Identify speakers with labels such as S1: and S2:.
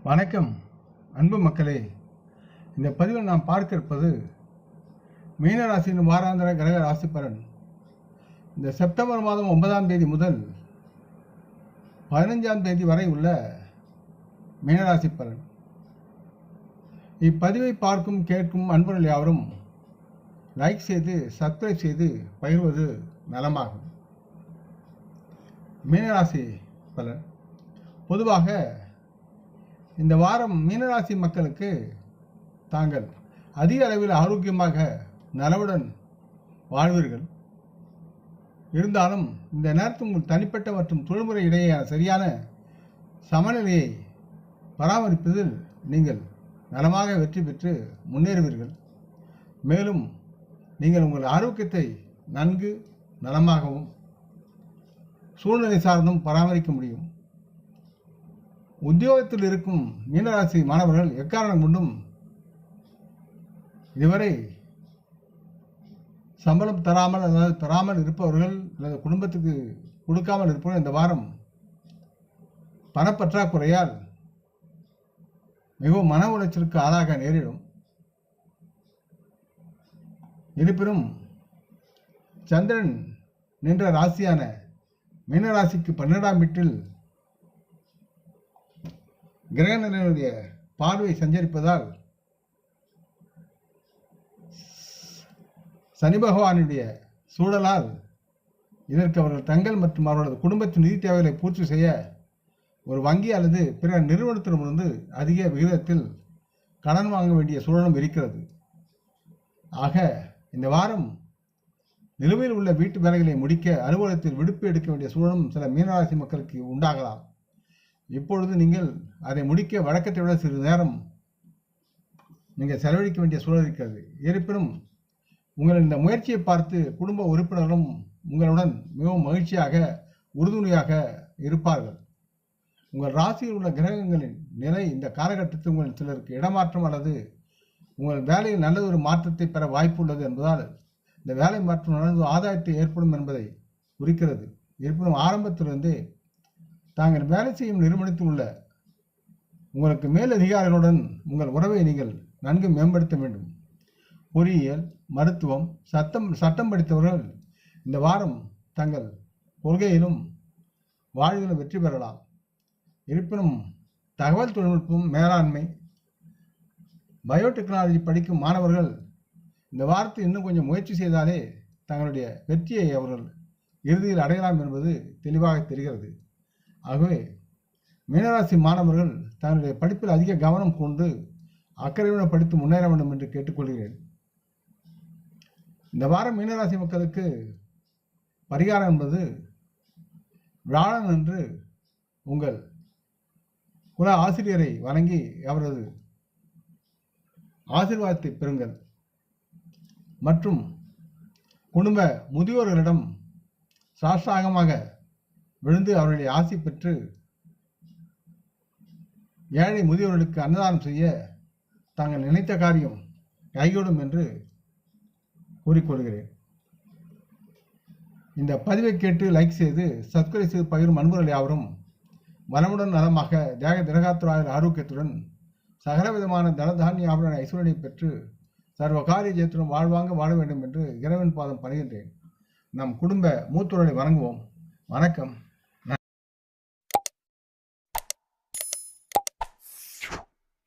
S1: வணக்கம் அன்பு மக்களே. இந்த பதிவில் நாம் பார்க்க இருப்பது மீனராசியின் வாராந்திர கிரக ராசி பலன். இந்த செப்டம்பர் மாதம் 9ஆம் தேதி முதல் 15ஆம் தேதி வரை உள்ள மீனராசி பலன். இப்பதிவை பார்க்கும் கேட்கும் அன்பர்கள் யாவரும் லைக் செய்து சப்ஸ்கிரைப் செய்து பகிர்வது நலமாகும். மீனராசி பலன். பொதுவாக இந்த வாரம் மீனராசி மக்களுக்கு தாங்கள் அதிக அளவில் ஆரோக்கியமாக நலவுடன் வாழ்வீர்கள். இருந்தாலும் இந்த நேரத்தில் உங்கள் தனிப்பட்ட மற்றும் தொழில்முறை இடையேயான சரியான சமநிலையை பராமரிப்பதில் நீங்கள் நலமாக வெற்றி பெற்று முன்னேறுவீர்கள். மேலும் நீங்கள் உங்கள் ஆரோக்கியத்தை நன்கு நலமாகவும் சூழ்நிலை சார்ந்தும் பராமரிக்க முடியும். உத்தியோகத்தில் இருக்கும் மீனராசி மாணவர்கள் எக்காரணம் கொண்டும் இதுவரை சம்பளம் பெறாமல் இருப்பவர்கள் அல்லது குடும்பத்துக்கு கொடுக்காமல் இருப்பவர்கள் இந்த வாரம் பணப்பற்றாக்குறையால் மிகவும் மன உளைச்சலுக்கு ஆளாக நேரிடும். இருப்பினும் சந்திரன் நின்ற ராசியான மீனராசிக்கு 12ஆம் வீட்டில் கிரகநிலையுடைய பார்வை சஞ்சரிப்பதால் சனி பகவானுடைய சூழலால் இதற்கு அவர்கள் தங்கள் மற்றும் அவர்களது குடும்பத்தின் நிதி தேவைகளை பூர்த்தி செய்ய ஒரு வங்கி அல்லது பிற நிறுவனத்திடமிருந்து அதிக விகிதத்தில் கடன் வாங்க வேண்டிய சூழலும் இருக்கிறது. ஆக இந்த வாரம் நிலுவையில் உள்ள வீட்டு வேலைகளை முடிக்க அலுவலகத்தில் விடுப்பு எடுக்க வேண்டிய சூழலும் சில மீனராசி மக்களுக்கு உண்டாகலாம். இப்பொழுது நீங்கள் அதை முடிக்க வழக்கத்தை விட சிறிது நேரம் நீங்கள் செலவழிக்க வேண்டிய சூழல் இருக்கிறது. இருப்பினும் உங்கள் இந்த முயற்சியை பார்த்து குடும்ப உறுப்பினர்களும் உங்களுடன் மிகவும் மகிழ்ச்சியாக உறுதுணையாக இருப்பார்கள். உங்கள் ராசியில் உள்ள கிரகங்களின் நிலை இந்த காலகட்டத்தில் உங்கள் சிலருக்கு இடமாற்றம் அல்லது உங்கள் வேலையில் நல்லதொரு மாற்றத்தை பெற வாய்ப்பு உள்ளது என்பதால் இந்த வேலை மாற்றம் நடந்து ஆதாயத்தை ஏற்படும் என்பதை குறிக்கிறது. இருப்பினும் ஆரம்பத்திலிருந்தே தாங்கள் வேலை செய்யும் நிறுவனத்தில் உள்ள உங்களுக்கு மேலதிகாரிகளுடன் உங்கள் உறவை நீங்கள் நன்கு மேம்படுத்த வேண்டும். பொறியியல், மருத்துவம், சட்டம் படித்தவர்கள் இந்த வாரம் தங்கள் கொள்கையிலும் வாழ்விலும் வெற்றி பெறலாம். இருப்பினும் தகவல் தொழில்நுட்பம், மேலாண்மை, பயோடெக்னாலஜி படிக்கும் மாணவர்கள் இந்த வாரத்தில் இன்னும் கொஞ்சம் முயற்சி செய்தாலே தங்களுடைய வெற்றியை அவர்கள் இறுதியில் அடையலாம் என்பது தெளிவாக தெரிகிறது. ஆகவே மீனராசி மாணவர்கள் தங்களுடைய படிப்பில் அதிக கவனம் கொண்டு அக்கறையுடன் படித்து முன்னேற வேண்டும் என்று கேட்டுக்கொள்கிறேன். இந்த வாரம் மீனராசி மக்களுக்கு பரிகாரம் என்பது வியாழன் அன்று உங்கள் குல ஆசிரியரை வணங்கி அவரது ஆசீர்வாதத்தை பெறுங்கள் மற்றும் குடும்ப முதியோர்களிடம் சாஷ்டாங்கமாக விழுந்து அவருடைய ஆசி பெற்று ஏழை முதியோர்களுக்கு அன்னதானம் செய்ய தாங்கள் நினைத்த காரியம் கைகூடும் என்று கூறிக்கொள்கிறேன். இந்த பதிவை கேட்டு லைக் செய்து சப்ஸ்கிரைப் செய்து பகிரும் அன்பர்கள் யாவரும் வளமுடன் நலமாக திரகாத்துராயர் ஆரோக்கியத்துடன் சகலவிதமான தனதானிய ஆபரண ஐஸ்வர்யை பெற்று சர்வ காரிய ஜெயத்துடன் வாழ்வாங்க வாழ வேண்டும் என்று இறைவன் பாதம் பணிகின்றேன். நம் குடும்ப மூத்தோர்களை வணங்குவோம். வணக்கம்.